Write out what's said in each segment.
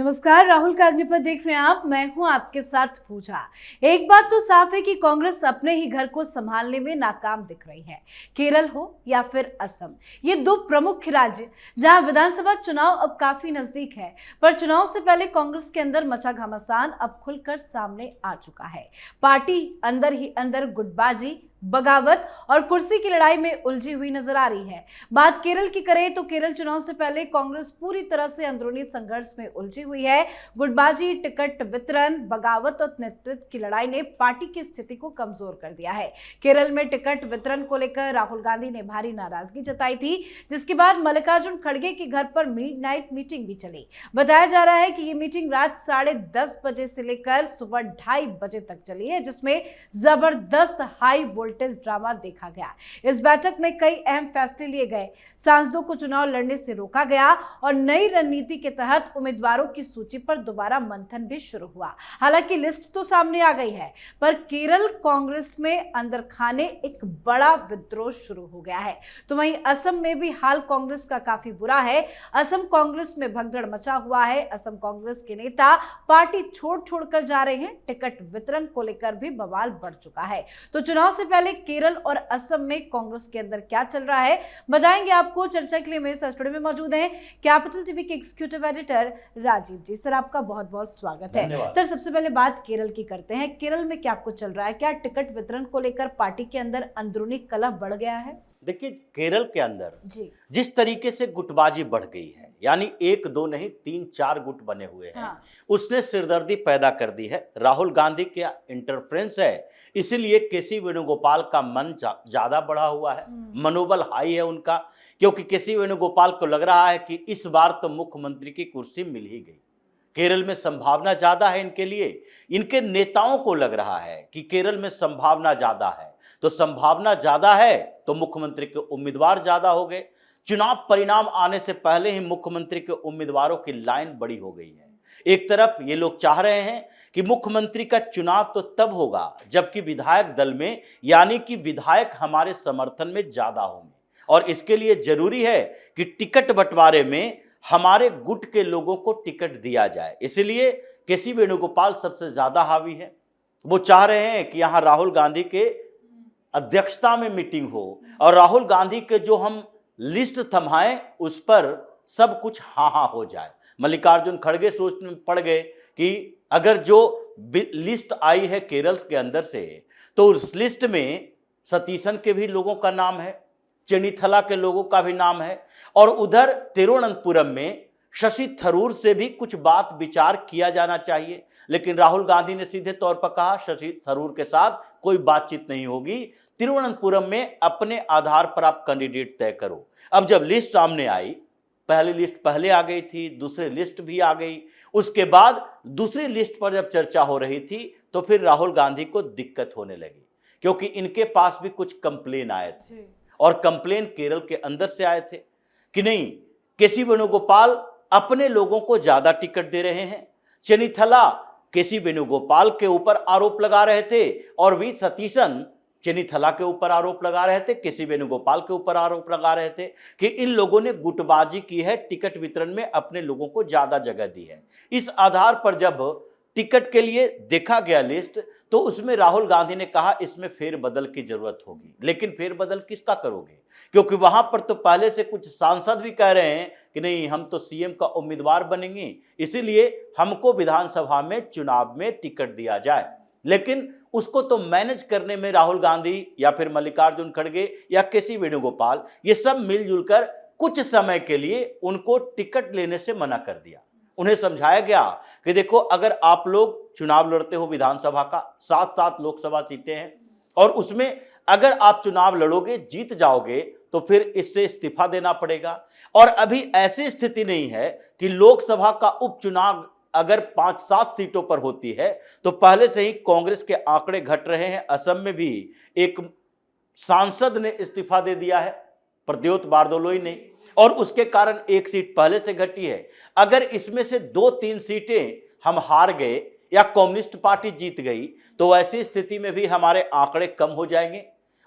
नमस्कार, राहुल का अग्निपथ देख रहे हैं आप। मैं हूं आपके साथ पूजा। एक बात तो साफ है कि कांग्रेस अपने ही घर को संभालने में नाकाम दिख रही है। केरल हो या फिर असम, ये दो प्रमुख राज्य जहां विधानसभा चुनाव अब काफी नजदीक है, पर चुनाव से पहले कांग्रेस के अंदर मचा घमासान अब खुलकर सामने आ चुका है। पार्टी अंदर ही अंदर गुटबाजी, बगावत और कुर्सी की लड़ाई में उलझी हुई नजर आ रही है। बात केरल की करें तो केरल चुनाव से पहले कांग्रेस पूरी तरह से अंदरूनी संघर्ष में उलझी हुई है। गुटबाजी, टिकट वितरण, बगावत और नेतृत्व की लड़ाई ने पार्टी की स्थिति को कमजोर कर दिया है। केरल में टिकट वितरण को लेकर राहुल गांधी ने भारी नाराजगी जताई थी, जिसके बाद मल्लिकार्जुन खड़गे के घर पर मिडनाइट मीटिंग भी चली। बताया जा रहा है कि ये मीटिंग रात 10:30 बजे से लेकर सुबह 2:30 बजे तक चली है, जिसमें जबरदस्त हाई वोल्टेज ड्रामा देखा गया। इस बैठक में कई अहम फैसले लिए गए। सांसदों को चुनाव लड़ने से रोका गया और नई रणनीति के तहत उम्मीदवारों की सूची पर दोबारा मंथन भी शुरू हुआ। हालांकि लिस्ट तो सामने आ गई है, पर केरल कांग्रेस में अंदर खाने एक बड़ा विद्रोह शुरू हो गया है। तो वहीं असम में भी हाल कांग्रेस का काफी बुरा है। असम कांग्रेस में भगदड़ मचा हुआ है। असम कांग्रेस के नेता पार्टी छोड़कर जा रहे हैं। टिकट वितरण को लेकर भी बवाल बढ़ चुका है। तो चुनाव से पहले केरल और असम में कांग्रेस के अंदर क्या चल रहा है, बताएंगे आपको। चर्चा के लिए मेरे साथ स्टूडियो में मौजूद हैं कैपिटल टीवी के एग्जीक्यूटिव एडिटर राजीव जी। सर, आपका बहुत बहुत स्वागत है। सर, सबसे पहले बात केरल की करते हैं। केरल में क्या कुछ चल रहा है? क्या टिकट वितरण को लेकर पार्टी के अंदर अंदरूनी कलह बढ़ गया है? देखिए, केरल के अंदर जी, जिस तरीके से गुटबाजी बढ़ गई है, यानी 1-2 नहीं 3-4 गुट बने हुए हैं। हाँ। उसने सिरदर्दी पैदा कर दी है। राहुल गांधी के इंटरफ्रेंस है, इसीलिए केसी वेणुगोपाल का मन ज्यादा बढ़ा हुआ है, मनोबल हाई है उनका, क्योंकि केसी वेणुगोपाल को लग रहा है कि इस बार तो मुख्यमंत्री की कुर्सी मिल ही गई। केरल में संभावना ज्यादा है इनके लिए। इनके नेताओं को लग रहा है कि केरल में संभावना ज्यादा है, तो संभावना ज्यादा है तो मुख्यमंत्री के उम्मीदवार ज्यादा हो गए। चुनाव परिणाम आने से पहले ही मुख्यमंत्री के उम्मीदवारों की लाइन बड़ी हो गई है। एक तरफ ये लोग चाह रहे हैं कि मुख्यमंत्री का चुनाव तो तब होगा जबकि विधायक दल में, यानी कि विधायक हमारे समर्थन में ज्यादा होंगे, और इसके लिए जरूरी है कि टिकट बंटवारे में हमारे गुट के लोगों को टिकट दिया जाए। इसलिए केसी वेणुगोपाल सबसे ज्यादा हावी है। वो चाह रहे हैं कि यहां राहुल गांधी के अध्यक्षता में मीटिंग हो और राहुल गांधी के जो हम लिस्ट थमाएं उस पर सब कुछ हाँ हाँ हो जाए। मल्लिकार्जुन खड़गे सोच में पड़ गए कि अगर जो लिस्ट आई है केरल के अंदर से, तो उस लिस्ट में सतीशन के भी लोगों का नाम है, चेन्नीथला के लोगों का भी नाम है, और उधर तिरुवनंतपुरम में शशि थरूर से भी कुछ बात विचार किया जाना चाहिए। लेकिन राहुल गांधी ने सीधे तौर पर कहा शशि थरूर के साथ कोई बातचीत नहीं होगी, तिरुवनंतपुरम में अपने आधार पर आप कैंडिडेट तय करो। अब जब लिस्ट सामने आई, पहली लिस्ट पहले आ गई थी, दूसरी लिस्ट भी आ गई, उसके बाद दूसरी लिस्ट पर जब चर्चा हो रही थी तो फिर राहुल गांधी को दिक्कत होने लगी, क्योंकि इनके पास भी कुछ कंप्लेन आए थे, और कंप्लेन केरल के अंदर से आए थे कि नहीं, केसी वेणुगोपाल अपने लोगों को ज्यादा टिकट दे रहे हैं। चेन्नीथला केसी वेणुगोपाल के ऊपर आरोप लगा रहे थे, और वी सतीशन चेन्नीथला के ऊपर आरोप लगा रहे थे, केसी वेणुगोपाल के ऊपर आरोप लगा रहे थे कि इन लोगों ने गुटबाजी की है, टिकट वितरण में अपने लोगों को ज्यादा जगह दी है। इस आधार पर जब टिकट के लिए देखा गया लिस्ट, तो उसमें राहुल गांधी ने कहा इसमें फेरबदल की जरूरत होगी। लेकिन फेरबदल किसका करोगे, क्योंकि वहां पर तो पहले से कुछ सांसद भी कह रहे हैं कि नहीं, हम तो सीएम का उम्मीदवार बनेंगे, इसीलिए हमको विधानसभा में चुनाव में टिकट दिया जाए। लेकिन उसको तो मैनेज करने में राहुल गांधी या फिर मल्लिकार्जुन खड़गे या केसी वेणुगोपाल, ये सब मिलजुल कर कुछ समय के लिए उनको टिकट लेने से मना कर दिया। उन्हें समझाया गया कि देखो, अगर आप लोग चुनाव लड़ते हो विधानसभा का, 7 लोकसभा सीटें हैं, और उसमें अगर आप चुनाव लड़ोगे, जीत जाओगे, तो फिर इससे इस्तीफा देना पड़ेगा। और अभी ऐसी स्थिति नहीं है कि लोकसभा का उपचुनाव अगर 5-7 सीटों पर होती है तो पहले से ही कांग्रेस के आंकड़े घट रहे हैं। असम में भी एक सांसद ने इस्तीफा दे दिया है, प्रद्योत बारदोलोई ने, और उसके कारण एक सीट पहले से घटी है। अगर इसमें से 2-3 सीटें हम हार गए या कम्युनिस्ट पार्टी जीत गई, तो ऐसी स्थिति में भी हमारे आंकड़े कम हो जाएंगे।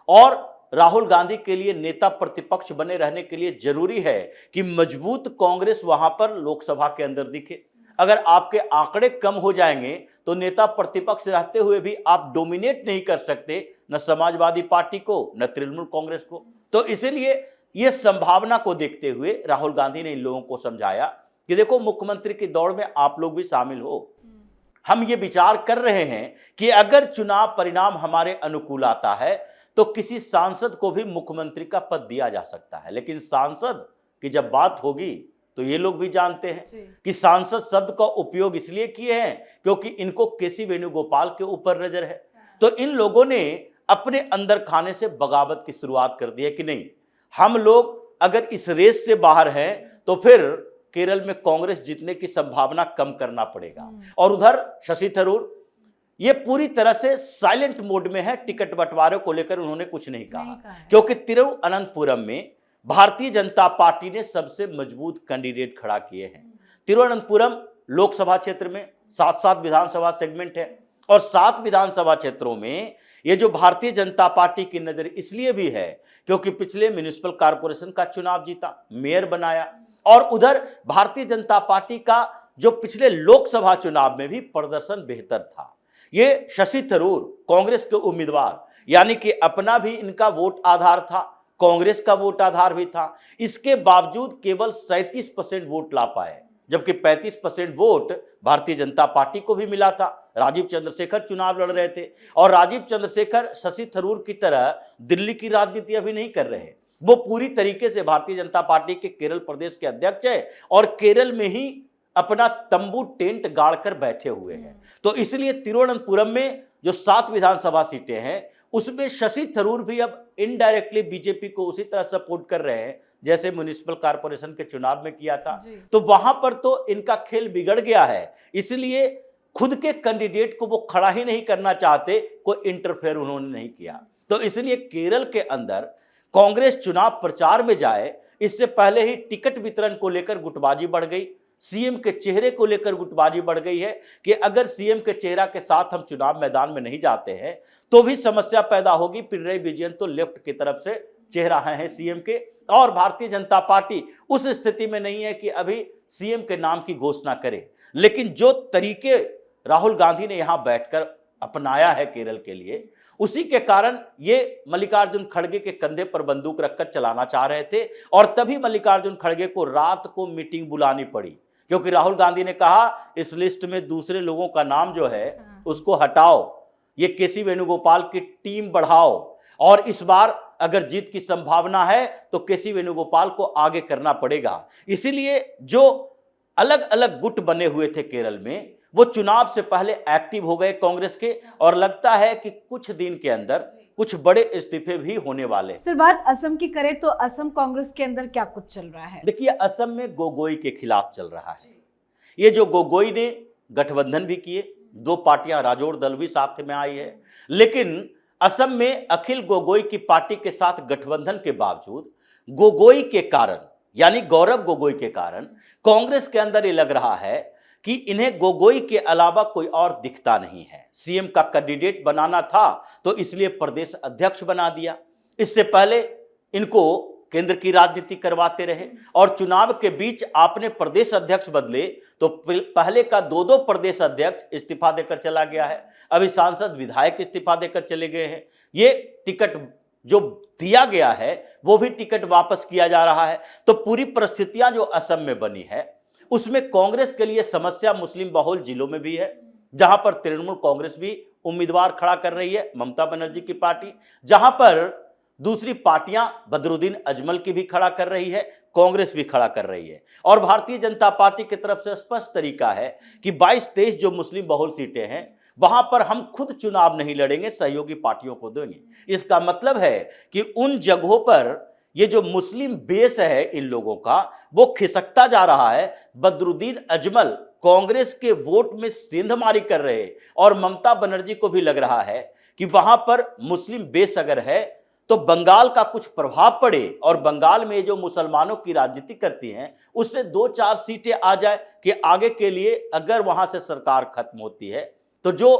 और राहुल गांधी के लिए नेता प्रतिपक्ष बने रहने के लिए जरूरी है कि मजबूत कांग्रेस वहां पर लोकसभा के अंदर दिखे। अगर आपके आंकड़े कम हो जाएंगे तो नेता प्रतिपक्ष रहते हुए भी आप डोमिनेट नहीं कर सकते, न समाजवादी पार्टी को न तृणमूल कांग्रेस को। तो इसीलिए ये संभावना को देखते हुए राहुल गांधी ने इन लोगों को समझाया कि देखो, मुख्यमंत्री की दौड़ में आप लोग भी शामिल हो। हम ये विचार कर रहे हैं कि अगर चुनाव परिणाम हमारे अनुकूल आता है तो किसी सांसद को भी मुख्यमंत्री का पद दिया जा सकता है। लेकिन सांसद की जब बात होगी तो ये लोग भी जानते हैं कि सांसद शब्द का उपयोग इसलिए किए हैं क्योंकि इनको केसी वेणुगोपाल के ऊपर नजर है। तो इन लोगों ने अपने अंदर खाने से बगावत की शुरुआत कर दी है कि नहीं, हम लोग अगर इस रेस से बाहर हैं तो फिर केरल में कांग्रेस जीतने की संभावना कम करना पड़ेगा। और उधर शशि थरूर ये पूरी तरह से साइलेंट मोड में है। टिकट बंटवारे को लेकर उन्होंने कुछ नहीं कहा क्योंकि तिरुवनंतपुरम में भारतीय जनता पार्टी ने सबसे मजबूत कैंडिडेट खड़ा किए हैं। तिरुवनंतपुरम लोकसभा क्षेत्र में 7 विधानसभा सेगमेंट है और 7 विधानसभा क्षेत्रों में ये जो भारतीय जनता पार्टी की नजर इसलिए भी है क्योंकि पिछले म्युनिसिपल कॉर्पोरेशन का चुनाव जीता, मेयर बनाया, और उधर भारतीय जनता पार्टी का जो पिछले लोकसभा चुनाव में भी प्रदर्शन बेहतर था। ये शशि थरूर कांग्रेस के उम्मीदवार, यानी कि अपना भी इनका वोट आधार था, कांग्रेस का वोट आधार भी था, इसके बावजूद केवल 37% वोट ला पाए, जबकि 35% वोट भारतीय जनता पार्टी को भी मिला था। राजीव चंद्रशेखर चुनाव लड़ रहे थे और राजीव चंद्रशेखर शशि थरूर की तरह दिल्ली की राजनीति अभी नहीं कर रहे। वो पूरी तरीके से भारतीय जनता पार्टी के केरल प्रदेश के अध्यक्ष है और केरल में ही अपना तंबू टेंट गाड़कर बैठे हुए हैं। तो इसलिए तिरुवनंतपुरम में जो 7 विधानसभा सीटें हैं उसमें शशि थरूर भी अब इनडायरेक्टली बीजेपी को उसी तरह सपोर्ट कर रहे हैं जैसे म्युनिसिपल कॉर्पोरेशन के चुनाव में किया था। तो वहां पर तो इनका खेल बिगड़ गया है, इसलिए खुद के कैंडिडेट को वो खड़ा ही नहीं करना चाहते, कोई इंटरफेयर उन्होंने नहीं किया। तो इसलिए केरल के अंदर कांग्रेस चुनाव प्रचार में जाए इससे पहले ही टिकट वितरण को लेकर गुटबाजी बढ़ गई, सीएम के चेहरे को लेकर गुटबाजी बढ़ गई है कि अगर सीएम के चेहरा के साथ हम चुनाव मैदान में नहीं जाते हैं तो भी समस्या पैदा होगी। पिनराई विजयन तो लेफ्ट की तरफ से चेहरा है सीएम के, और भारतीय जनता पार्टी उस स्थिति में नहीं है कि अभी सीएम के नाम की घोषणा करे। लेकिन जो तरीके राहुल गांधी ने यहां बैठकर अपनाया है केरल के लिए, उसी के कारण ये मल्लिकार्जुन खड़गे के कंधे पर बंदूक रखकर चलाना चाह रहे थे। और तभी मल्लिकार्जुन खड़गे को रात को मीटिंग बुलानी पड़ी क्योंकि राहुल गांधी ने कहा इस लिस्ट में दूसरे लोगों का नाम जो है उसको हटाओ, ये केसी वेणुगोपाल की टीम बढ़ाओ, और इस बार अगर जीत की संभावना है तो केसी वेणुगोपाल को आगे करना पड़ेगा। इसीलिए जो अलग अलग गुट बने हुए थे केरल में वो चुनाव से पहले एक्टिव हो गए कांग्रेस के, और लगता है कि कुछ दिन के अंदर कुछ बड़े इस्तीफे भी होने वाले। सर, बात असम की करें तो असम कांग्रेस के अंदर क्या कुछ चल रहा है? देखिए, असम में गोगोई के खिलाफ चल रहा है। ये जो गोगोई ने गठबंधन भी किए, 2 पार्टियां राजौड़ दल भी साथ में आई है, लेकिन असम में अखिल गोगोई की पार्टी के साथ गठबंधन के बावजूद गोगोई के कारण, यानी गौरव गोगोई के कारण, कांग्रेस के अंदर ये लग रहा है कि इन्हें गोगोई के अलावा कोई और दिखता नहीं है। सीएम का कैंडिडेट बनाना था तो इसलिए प्रदेश अध्यक्ष बना दिया। इससे पहले इनको केंद्र की राजनीति करवाते रहे और चुनाव के बीच आपने प्रदेश अध्यक्ष बदले तो पहले का 2 प्रदेश अध्यक्ष इस्तीफा देकर चला गया है, अभी सांसद विधायक इस्तीफा देकर चले गए हैं। ये टिकट जो दिया गया है वो भी टिकट वापस किया जा रहा है। तो पूरी परिस्थितियां जो असम में बनी है उसमें कांग्रेस के लिए समस्या मुस्लिम बहुल जिलों में भी है, जहां पर तृणमूल कांग्रेस भी उम्मीदवार खड़ा कर रही है, ममता बनर्जी की पार्टी, जहां पर दूसरी पार्टियां बदरुद्दीन अजमल की भी खड़ा कर रही है, कांग्रेस भी खड़ा कर रही है। और भारतीय जनता पार्टी की तरफ से स्पष्ट तरीका है कि 22-23 जो मुस्लिम बहुल सीटें हैं वहां पर हम खुद चुनाव नहीं लड़ेंगे, सहयोगी पार्टियों को देंगे। इसका मतलब है कि उन जगहों पर ये जो मुस्लिम बेस है इन लोगों का वो खिसकता जा रहा है। बदरुद्दीन अजमल कांग्रेस के वोट में सेंधमारी कर रहे, और ममता बनर्जी को भी लग रहा है कि वहां पर मुस्लिम बेस अगर है तो बंगाल का कुछ प्रभाव पड़े, और बंगाल में जो मुसलमानों की राजनीति करती हैं उससे 2-4 सीटें आ जाए कि आगे के लिए अगर वहां से सरकार खत्म होती है तो जो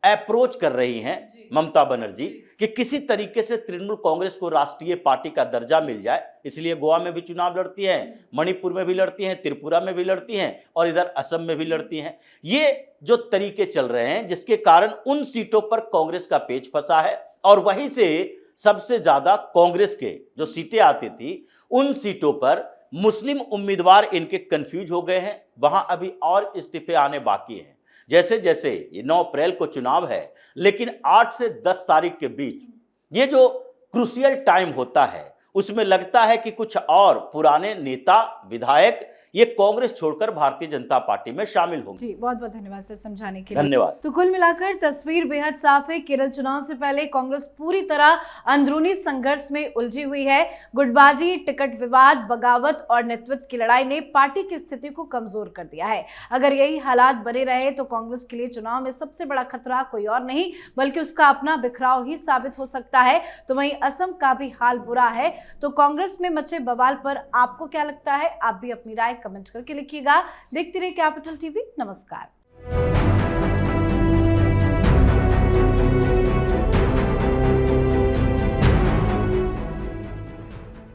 अप्रोच कर रही हैं ममता बनर्जी कि किसी तरीके से तृणमूल कांग्रेस को राष्ट्रीय पार्टी का दर्जा मिल जाए। इसलिए गोवा में भी चुनाव लड़ती हैं, मणिपुर में भी लड़ती हैं, त्रिपुरा में भी लड़ती हैं और इधर असम में भी लड़ती हैं। ये जो तरीके चल रहे हैं जिसके कारण उन सीटों पर कांग्रेस का पेच फंसा है और वहीं से सबसे ज्यादा कांग्रेस के जो सीटें आती थी उन सीटों पर मुस्लिम उम्मीदवार इनके कंफ्यूज हो गए हैं। वहां अभी और इस्तीफे आने बाकी हैं। जैसे जैसे ये 9 अप्रैल को चुनाव है, लेकिन 8 से 10 तारीख के बीच ये जो क्रूशियल टाइम होता है उसमें लगता है कि कुछ और पुराने नेता विधायक ये कांग्रेस छोड़कर भारतीय जनता पार्टी में शामिल होंगे। जी, बहुत बहुत धन्यवाद सर समझाने के लिए। धन्यवाद। तो कुल मिलाकर तस्वीर बेहद साफ है। केरल चुनाव से पहले कांग्रेस पूरी तरह अंदरूनी संघर्ष में उलझी हुई है। गुटबाजी, टिकट विवाद, बगावत और नेतृत्व की लड़ाई ने पार्टी की स्थिति को कमजोर कर दिया है। अगर यही हालात बने रहे तो कांग्रेस के लिए चुनाव में सबसे बड़ा खतरा कोई और नहीं बल्कि उसका अपना बिखराव ही साबित हो सकता है। तो वहीं असम का भी हाल बुरा है। तो कांग्रेस में मचे बवाल पर आपको क्या लगता है? आप भी अपनी राय कमेंट करके लिखिएगा। देखते रहिए कैपिटल टीवी। नमस्कार।